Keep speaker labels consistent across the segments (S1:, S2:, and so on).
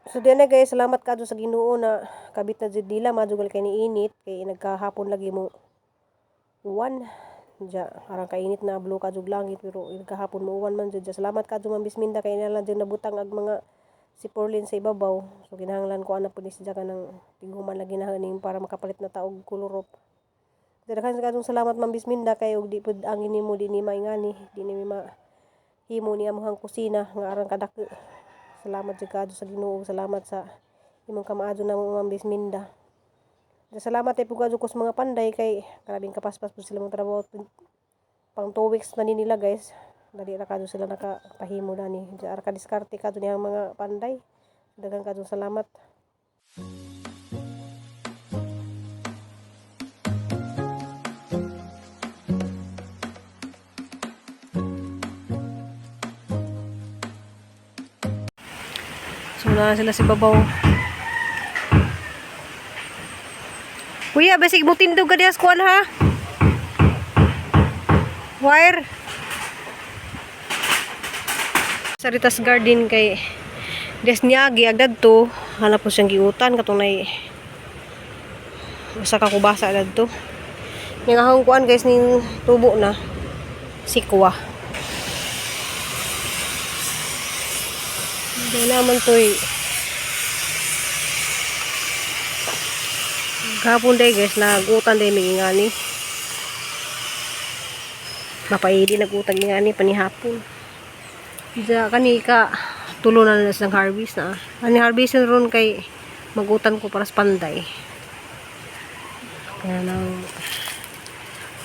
S1: So diyan na guys, salamat kadto sa Ginoo na kabit na jud nila madugal kay niinit kay nagkahapon lagi mo uwan. Diya arang kainit na blue kadto langit pero nagkahapon mo uwan man jud. Salamat kadto Ma'am Bisminda kay nalang jud nabutang ag mga si Porlin sa ibabaw. So kinahanglan ko ana pud siya kanang tinghuman lagi na haning para makapalit na taog kulurop. Daghan kadtong salamat Ma'am Bisminda kay og di pud angin nimo di ni maingani, di ni himo ni among kusina nga arang kadako. Salamat jud kadto sa Ginoo, salamat sa imong kamaadyo namo Ma'am Bisminda. Salamat ay pugad ko sa mga panday kay grabing kapaspas po sila mong trabaho pang 2 weeks na nila guys. Dali ra kadto sila nakapahimo na ni. Ara ka diskarte kadto niyang mga panday. Daghang kadto salamat. So na sila si babaw. Kuya, basig mo tindog ka dias kuan ha. Wire. Saritas garden kay des niagi agdad to. Hanap po siyang giutan katong nay usa ka kubasa dadto. Ning ahong kuan guys ning tubo na sikwa. Hindi naman to eh. Kahapon day guys, nagutan day may ingani. Mapaidi nagutan ingani panihapon. Diya kani ka tulo na nila silang harvest na. Ani harvest ron kay magutan ko para sa panday. Kaya nang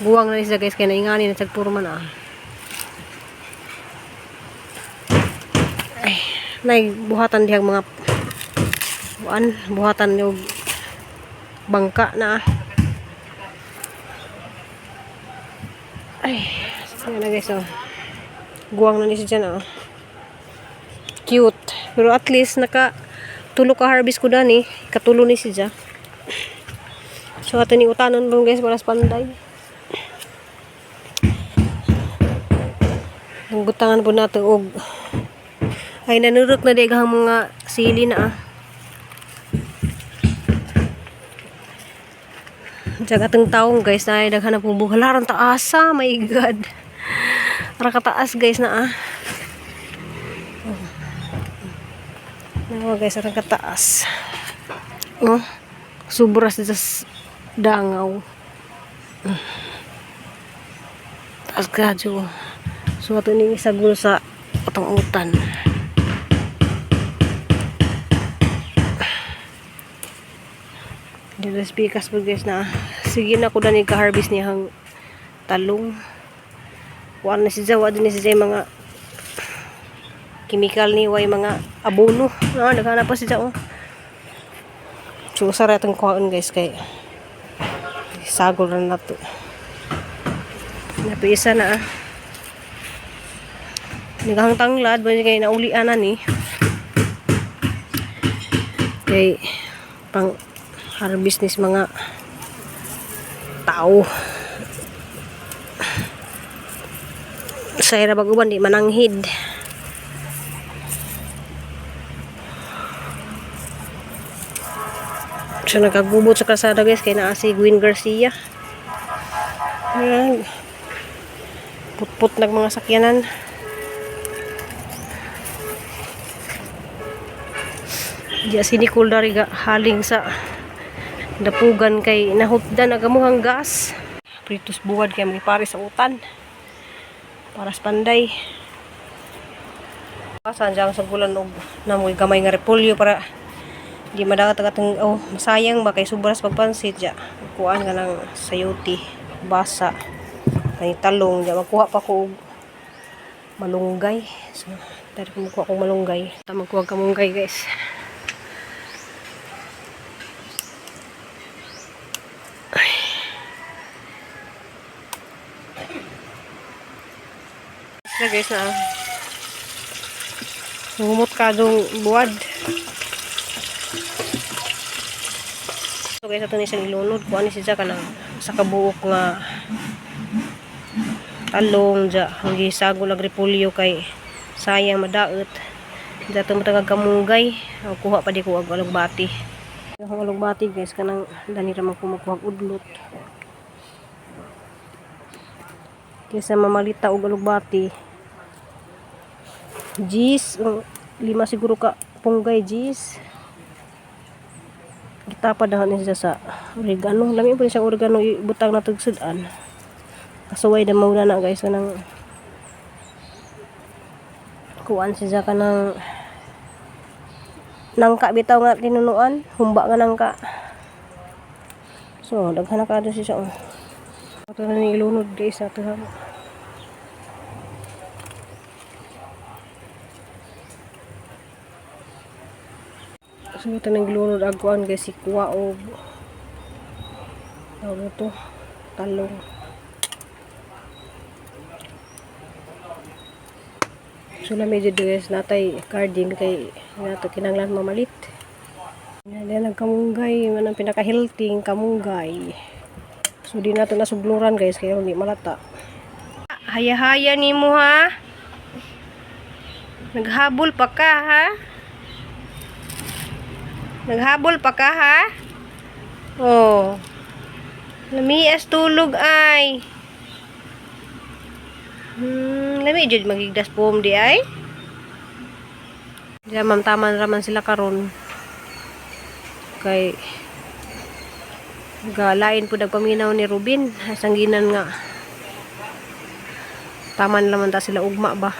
S1: guwang na siya guys kay naingani na sagpuro man ah. Ay, nay buhatan dihang mga buhatan yung bangka na. Ay, sige na guys oh. Guwang na ni siya dyan oh. Cute. Pero at least tulo ka harvest ko dani. Katulo ni siya. So ato ni utanon ron guys para sa panday. Ang gutangan po nato og ay nanurok na daghang mga sili na ah. Diyan atong taong guys na ay daghan na pong buhalaran taasa. My God. Para kataas guys na ah. Oh guys, arang kataas. Oh. Subras sa dangaw. Taas kadyo. So ato ning isagol sa atong utan. Dito spikas po guys na sige na ko na ni ka-harvest niyang talong. Kuan na si Jawa din si mga chemical ni way mga abono. Naghanap pa si Jawa. So sara itong kuhaan guys kay sagol na nato. Napisa na ah. Nigang tanglad ba kay naulian na ni. Kay pang harvest nis mga tao. Sa ira baguban di mananghid. So nagkagubot sa kalsada guys kay naa si Gwen Garcia. Ayan. Putput nag mga sakyanan. Diya si Nicole dari haling sa dapugan kay nahutdan agamuhang gas. Pritos buwad kay magipare sa utan. Para sa panday. Pasan dyan sa gulan og namoy gamay nga repolyo para di madagat atong masayang ba kay sobras pagpansit dya. Kuan nga ng sayuti, basa, kay talong dya magkuha pa ko malunggay. So dari ko magkuha kong malunggay. Magkuha ka malunggay guys. Na guys na humot ka dong buwad. So guys ato ni siyang ilunod kuha ni siya ka ng sa kabuok nga talong dya ang gisagol ag repolyo kay sayang madaot Dato mo tangag kamunggay. Kuha pa di ko ag alugbati. Yung alugbati guys, kanang dani ra man ko magkuha udlot. Kaysa mamalita og alugbati. Jis, 5 siguro ka punggay jis. Gitapad na ni siya sa oregano. Lami po siyang oregano ibutang na tugsudan. Kasuway na mauna na guys kanang kuan siya kanang nangka bitaw nga tinunuan, humba nga nangka. So, daghan na ka siya. Ato na ni ilunod guys ato ha. So, ito nang ilunod agkuan guys si kuwa og ano to, talong. So na medyo guys natay carding kay nato kinanglan mamalit. Yan nagkamunggay man ang pinaka healthy kamunggay. So di nato nasugluran guys kaya hindi malata. Haya-haya nimo ha. Naghabol pa ka ha. Naghabol pa ka ha. Oh. Lamias tulog ay. Lami jud magigdas pom di ay. Diya mamtaman raman sila karon. Kay galain po nagpaminaw ni Rubin. Sangginan nga. Taman naman ta sila ugma ba.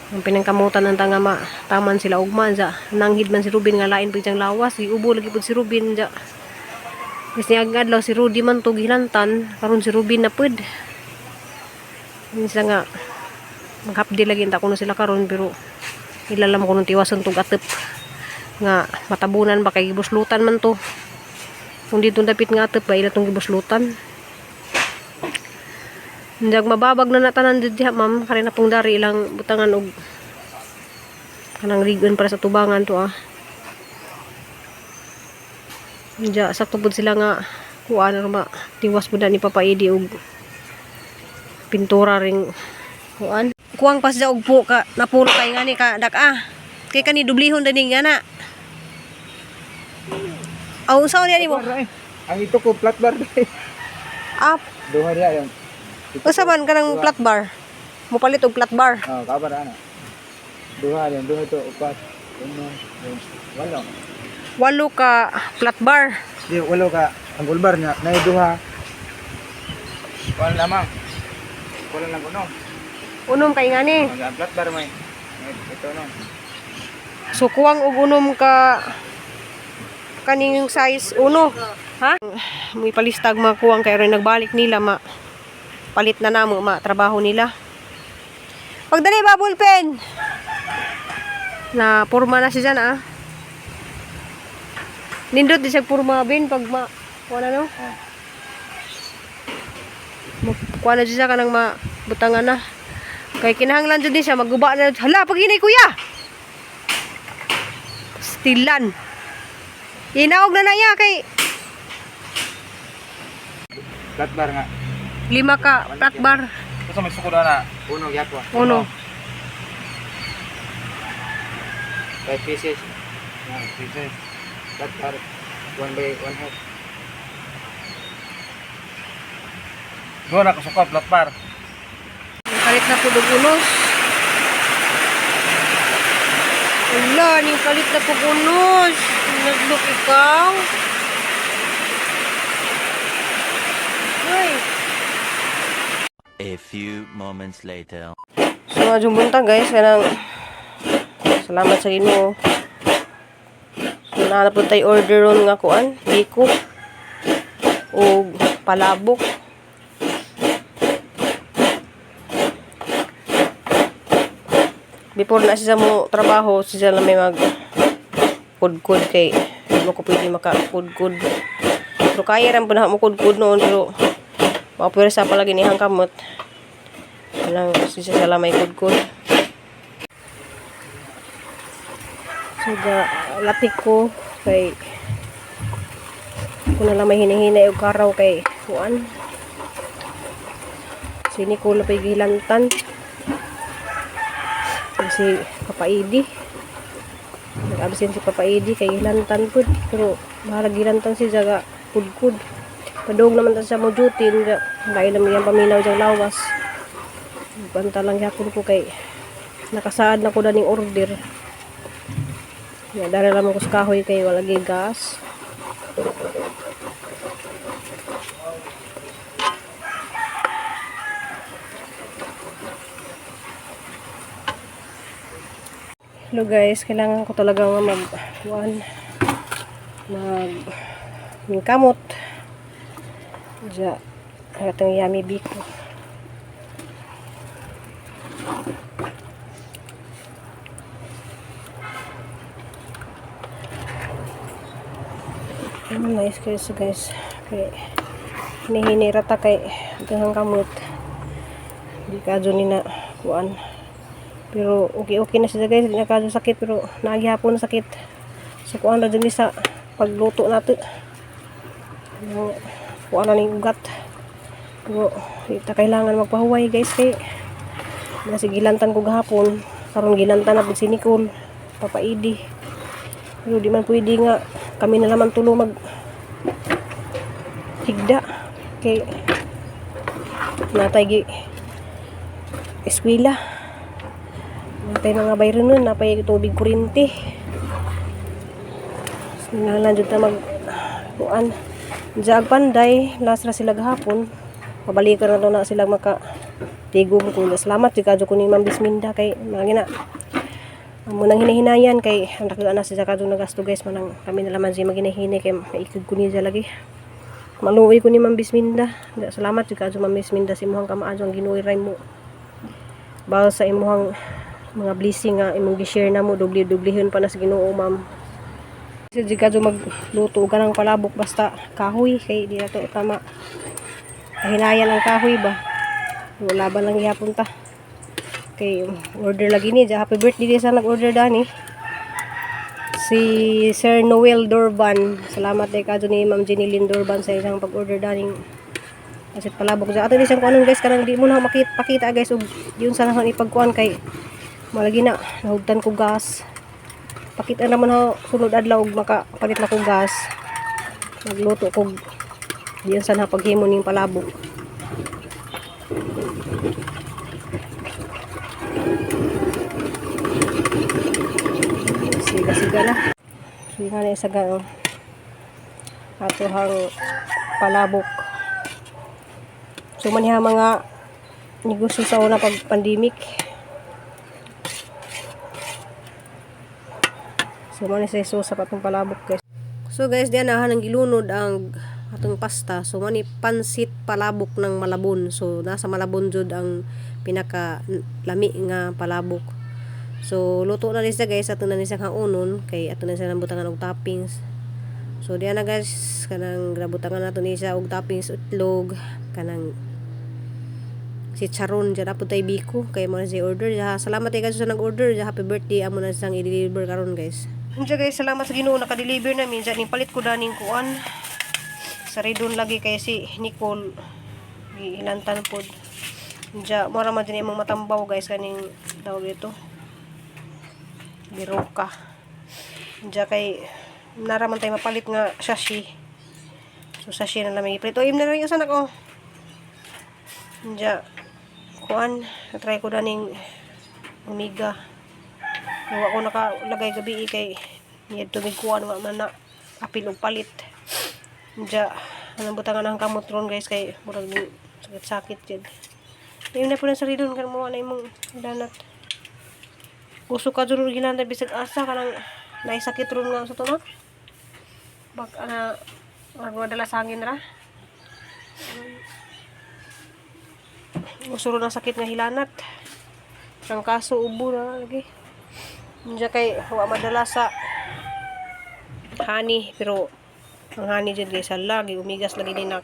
S1: Ang pinangkamutan ng tanga ma. Taman sila ugma. Diya. Nanghid man si Rubin nga lain po diyang lawas. Iubo lagi po si Rubin. Diya. Kasi agad si Rudy man to gilantan. Karon si Rubin na pud. Minsan nga maghapdi lagi ta kuno sila karon pero ilalam ko nung tiwason tog atep nga matabunan ba kay gibuslutan man to. Kung dito dapit nga atep ba ila tong gibuslutan. Ndag mababag na natanan diha ma'am kare na pong dari ilang butangan og kanang rigon para sa tubangan to ah. Diya sakto pud sila nga kuan ba tiwas pud ni Papa Edi og pintura ring kuan. Kuwang pas og po ka napuno kay ngani ka dak kay kani dublihon din nga na. Aw usaw niya nimo.
S2: Ang ito ko flat bar dai. Duha diha yon.
S1: Usa man kanang flat bar. Mopalit og flat bar.
S2: Kabar ana. Duha to upat. Walo.
S1: Walo ka flat bar.
S2: Di walo ka ang bar niya nay duha. Wala lamang. Wala lang kuno.
S1: Unom kay ngani.
S2: Ang flat bar may. Ito no.
S1: So kuwang og unom ka kaning size uno. Ha? May palistag mga kuwang kay ron nagbalik nila palit na namo trabaho nila. Pagdali ba ballpen? Na porma na siya na Nindot di siya porma bin pag wala no. Kuha na siya kanang butangan na. Kay kinahanglan dyan din siya, magguba na. Hala, pag inay kuya! Stilan. Inaog na na iya kay...
S2: Flat bar nga.
S1: 5 ka, flat bar.
S2: Ito may sukod na. Uno, yatwa.
S1: Uno.
S2: 5 pieces. 5 pieces. Flat bar. 1 by 1 half. Doon na kasukat, flat bar.
S1: Kalit na pudog unos. Wala, ning kalit na pudog unos. Naglok ikaw. Uy.
S3: A few moments later.
S1: So, adjong buntag guys. Kanang salamat sa Ginoo. So, naanapod tayo order ron nga kuan. Biko. O palabok. Before na siya mo trabaho, siya lang may mag kudkud kay hindi mo ko pwede maka-kudkud. Pero kaya rin po na mo kudkud noon, pero mapwersa pa lagi nihang kamot. Walang siya lang may kudkud. So, latik ko kay kung nalang may hinihinay o karaw kay kuan. Sini ko na pa gilantan. Si Papa Edi. nag-absent si Papa Edi kay hilantan pud, pero bahalag hilantan si jaga pudkud. Padung naman ta siya mo duty, lain naman yung paminaw diyang lawas. Banta lang yapon ko kay nakasaad na ko na ning order. Ya, dara lang ko sa kahoy kay wala gyud gas. Hello guys, kailangan ko talaga mag kamot. Diya, itong yummy biko. Nice guys. Kay hinihinirata kay itong kamot. Di kadyo ni na kuan. Pero okay na siya guys, hindi na kadyo sakit, pero naghihapon na sakit. So kuan na dyan sa pagluto natin. Kuan na ning ugat. Pero ita kailangan magpahuway guys kay nasi gilantan ko gahapon. Karon gilantan na si Nicole, Papa Edi. Pero di man pwede nga kami na naman tulo mag higda kay natay gi eskwela. Natay mga bayro nun, napay tubig kurinti. Sinanglan dyan na mag kuan. Jag panday, last na sila gahapon. Pabalikan na sila maka tigom ko. Salamat jud kadyo ko ni Ma'am Bisminda kay mga munang hinahinayan kay ang nakita na siya kadyo nagasto guys, manang kami na laman siya maginahini kay maikig ko niya lagi. Maluwi ko ni Ma'am Bisminda. Salamat jud kadyo Ma'am Bisminda sa imuhang kamaadyo ang ginuwiray mo. Bawal sa imuhang mga blessing nga imong gi-share na mo, dubli-dublihon pa na sa Ginoo ma'am. Kasi di ka magluto ka ng palabok basta kahoy kay di na to tama. Hinayan ang kahoy ba. Wala ba lang gihapon ta. Kay order lagi ni, happy birthday din sa nag-order dani. Si Sir Noel Dorban. Salamat day kadto ni Ma'am Jenilyn Dorban sa isang pag-order daning kasi palabok sa ato di siyang kuanon guys, kanang di mo na makita guys ug yun sa nang ipagkuan kay malagi na nahugtan ko gas. Pakita naman ha sunod adlaw ug makapalit na ko gas. Nagluto ko diyan sa paghimo ning palabok. Siga na. Siga na isa ga ato hang palabok. So maniha mga negosyo sa una pag pandemic. So man sa iso sa patong palabok guys. So guys, diyan na nang gilunod ang atong pasta. So man pansit palabok ng Malabon. So nasa Malabon jud ang pinaka lami nga palabok. So luto na ni siya guys, ato na ni siya kaunon kay ato na siya nambutangan og toppings. So diyan na guys, kanang grabutangan nato ni siya og toppings, itlog, kanang si Charon dyan po tayo biko kay mo na si order. Salamat tayo guys sa nag-order. Happy birthday amo na siyang i-deliver karon guys. Diyan guys, salamat sa Ginoo naka-deliver namin. Diyan palit ko daning kuan. Sa redon lagi kay si Nicole gihilantan pod. Diyan mo ra man din imong matambaw guys kaning tawag dito. Biroka. Diyan kay naraman tayo mapalit nga sashi. So sashi na lamig. Prito im na rin yung sanak ko. Diyan kuan, try ko daning omega. Wa ko nakalagay gabi kay niya tumig kuan wa man na apil og palit. Diya anong butangan ang kamot ron guys kay murag sakit-sakit jud. Ayun na po na sa ridon kan mo na imong danat. Uso ka jud ginanda bisag asa kanang naisakit ron nga sa to na. Bak ana magwadala sa hangin ra. Usuro na sakit nga hilanat. Ang kaso ubo na lagi. Diyan kay wa madala sa honey, pero ang honey dyan guys lagi umigas lagi dinak.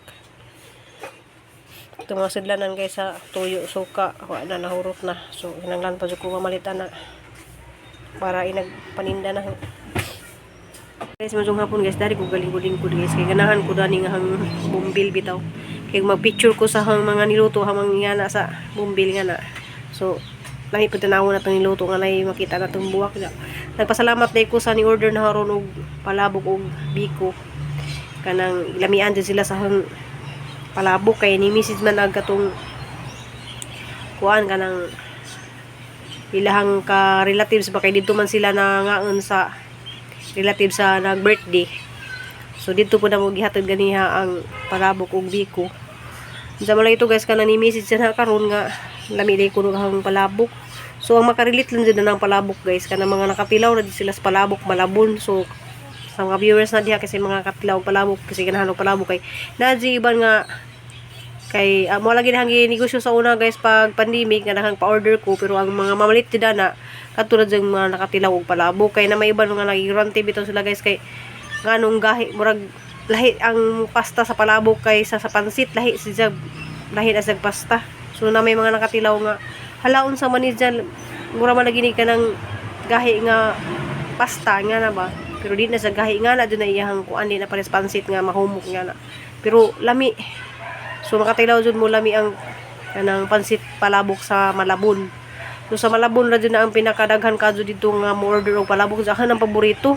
S1: Ito mga sidlanan guys sa tuyo suka wa na nahurot na. So hinanglan pa jud ko mamalitan na para inagpaninda na. Guys, masong hapon guys, dari ko galing-lingkod guys kay ganahan ko dani nga hang bumbil bitaw. Kay mag-picture ko sa hang mga niluto hang mga na sa bumbil nga na. So lami pud tanawon na itong niluto nga nay makita na itong buwak niya. Nagpasalamat day ko sa ni order na haron og palabok og biko kanang lamian din sila sa hang palabok kay ni message man ag katong kuan kanang ilahang ka relatives ba kay dito man sila na ngaon sa relative sa nag birthday. So dito po na mo gihatod ganiha ang palabok og biko. Sa malay ito guys kanang ni message na karon nga lami day kuno hang palabok. So ang makarelate lang dyan na ng palabok guys kanang mga nakatilaw na sila sa palabok malabon. So sa mga viewers na diha kasi mga katilaw palabok kasi ganahan og palabok kay naji iban nga kay mo lagi na hang negosyo sa una guys pag pandemic nga nahang pa-order ko pero ang mga mamalit dida na katulad ng mga nakatilaw og palabok kay na may iban nga nagigurante bitaw sila guys kay nganong gahi murag lahi ang pasta sa palabok kay sa pansit lahi siya lahi na sa pasta. So na may mga nakatilaw nga halaon sa manis dyan mura man lagi ni kanang gahi nga pasta nga na ba pero di na sa gahi nga na dun na iyahang kuan di na pares pansit nga mahumok nga na pero lami. So makatilaw dun mo lami ang kanang pansit palabok sa Malabon. So sa Malabon ra dun na ang pinakadaghan kadto dito nga mo order og palabok sa ang paborito.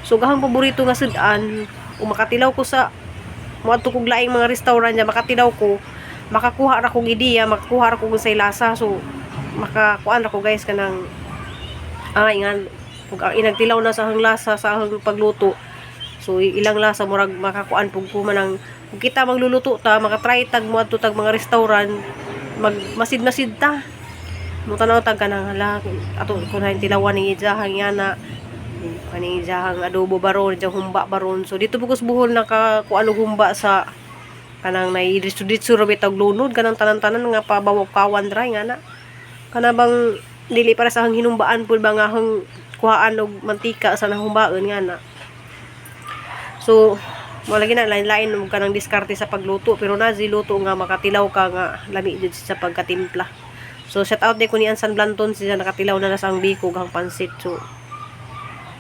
S1: So gahang paborito nga sudan makatilaw ko sa moadto kog laing mga restaurant niya makatilaw ko makakuha ra kog ideya makakuha ra kog say lasa. So makakuan ra ko guys kanang ingan ug inagtilaw na sa hang lasa sa hang pagluto. So ilang lasa murag makakuan pug ko manang kung kita magluluto ta makatry tag mo adto tag mga restaurant masid-masid ta mo tanaw tag kanang hala ato kunahin tilawan ni ijahang yana kaning ijahang adobo baron ijahang humba baron. So dito bukus buhol nakakuan og humba sa kanang nay ditso ra bitag lunod kanang tanan-tanan nga pabawaw kawan dry nga na kana bang dili para sa hang hinumbaan pud ba nga hang kuhaan og mantika sa nahumbaon nga na. So mo lagi na lain-lain mo kanang diskarte sa pagluto pero nazi luto nga makatilaw ka nga lami jud sa pagkatimpla. So shout out day ko ni Ansan Blanton siya nakatilaw na sa ang biko hang pansit. So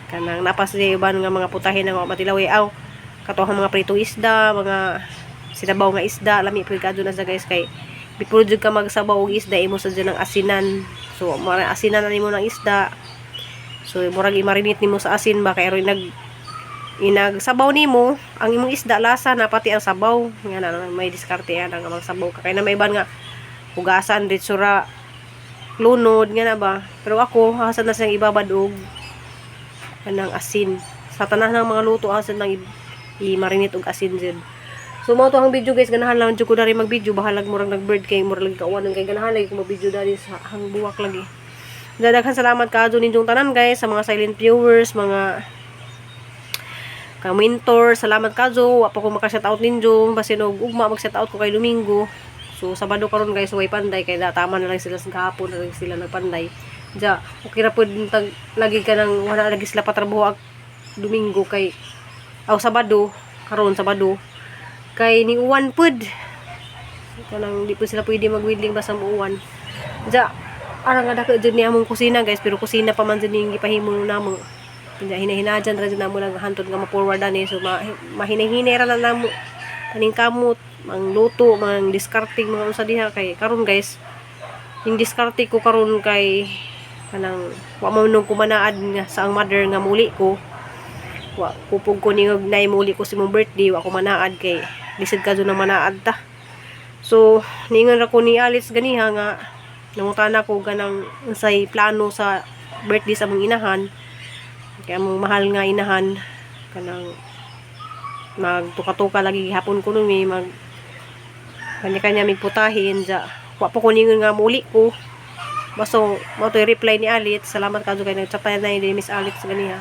S1: kanang napas di uban nga mga putahe na matilaw aw katuhang mga pritong isda mga sinabaw nga isda lami pud kadto na sa guys kay before jud ka magsabaw og isda imo sa dyan ng asinan. So mura asinan na nimo ng isda. So murag i-marinate nimo sa asin ba kay aron inagsabaw nimo ang imong isda lasa na pati ang sabaw nga na may diskarte yan ang magsabaw ka kay na may iban nga hugasan ditso ra lunod nga na ba pero ako hasan na siyang ibabad og kanang asin sa tanan ng mga luto hasan nang i-marinate og asin jud. So mo to ang video guys ganahan lang jud ko dari mag video bahalag murag nag-bird kay murag lagi kauwan kay ganahan lagi ko mag video dari sa hang buwak lagi. Daghan salamat kaadto ninyong tanan guys sa mga silent viewers mga ka-mentor, salamat kazo. Wa pa ko maka-shoutout ninyo. Basin og ugma mag-shoutout ko kay Domingo. So Sabado karon guys way panday kay tama na lang sila sa gahapon na lang sila nagpanday. Ja, okay ra pud lagi ka nang wala lagi sila patrabaho Domingo kay Sabado karon Sabado kay ning uwan pud. Kanang di pud sila pwede magwidling basta mo uwan. Ja, arang nga dako jud ni among kusina guys pero kusina pa man jud ning gipahimo namo. Hinahinadyan ra dyan na mo lang hantod nga ma-forward ani. So mahinahinay ra na namo kaning kamot mang luto mang discarding mga unsa diha kay karon guys yung diskarte ko karon kay kanang wa man nung kumanaad nga sa ang mother nga muli ko wa kupog ko ning nay muli ko si mong birthday wa ko manaad kay lisod ka na manaad ta. So ningon ra ko ni Alice ganiha nga nangutana ko ganang unsay plano sa birthday sa mong inahan. Kaya mong mahal nga inahan kanang magtuka-tuka lagi hapon ko nun mag kanya-kanya mig putahin ja wa pa ko ningon nga muli ko basta mo to reply ni Alit salamat kadto kay nagchat na ni Miss Alit sa ganiha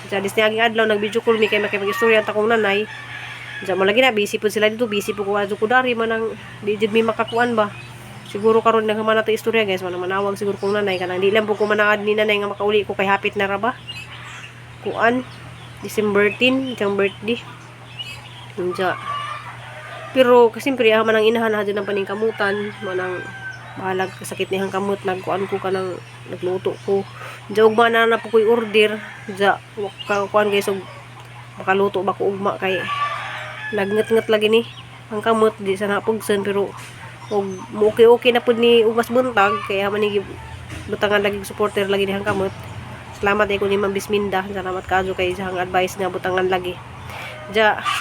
S1: ja disni aging adlaw nag video call mi kay makipag-istorya ta kong nanay ja mo lagi na busy pud sila dito busy po ko adto ko dari man ang di jud mi makakuan ba siguro karon naghamana ta istorya guys manawag siguro kong nanay kanang di lang po ko manaad ni nanay nga makauli ko kay hapit na ra ba kuan December 10 kang birthday unja pero kasi siyempre man ang inahan hadyo ng paningkamutan manang bahalag sakit nihang kamot nagkuan ko kanang nagluto ko ja ugma na po ko'y order ja kuan guys og makaluto ba ko ugma kay nagngat-ngat lagi ni ang kamot di sa napugsan pero og okay na pud ni ugas buntag kaya man ni butangan lagi supporter lagi dihang kamot. Salamat ay ko ni Ma'am Bisminda. Salamat kaadyo kay isang advice nga butangan lagi.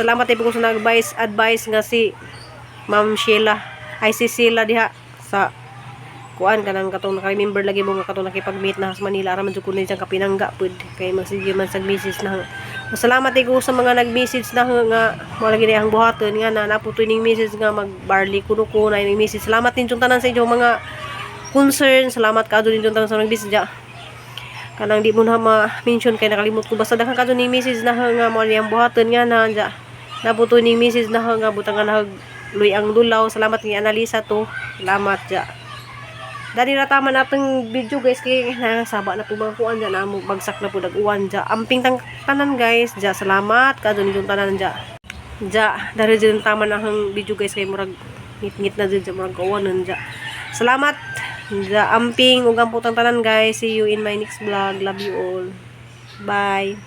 S1: Salamat ay ko sa advice nga si Ma'am Sheila. Ay si Sheila diha sa kuan kanang katong naka-remember lagi mo nga katong nakipag-meet na sa Manila ara man jud ko ni siyang kapinangga pud kay magsige man sag message na. Salamat ay ko sa mga nag-message na nga mo lagi ang buhaton nga na naputoy ning message nga mag-barley kuno ko na ning message. Salamat din tanan sa inyong mga concern. Salamat kaadyo din tanan sa nag-message kanang di mo na ma-mention kay nakalimot ko basta daghang kadto ning message na nga mo ang buhaton nga na naputoy ning message na nga butangan na luy ang dulaw. Salamat ni analisa to. Salamat Dali na tama natong video guys kay nasaba na po mga kuan dyan na bagsak na po dag-uwan amping tanan guys salamat kadto ninyong tanan dali dyan tama na ang video guys kay murag ngit-ngit na dyan murag kauwanon salamat amping ug amputang tanan guys. See you in my next vlog. Love you all. Bye.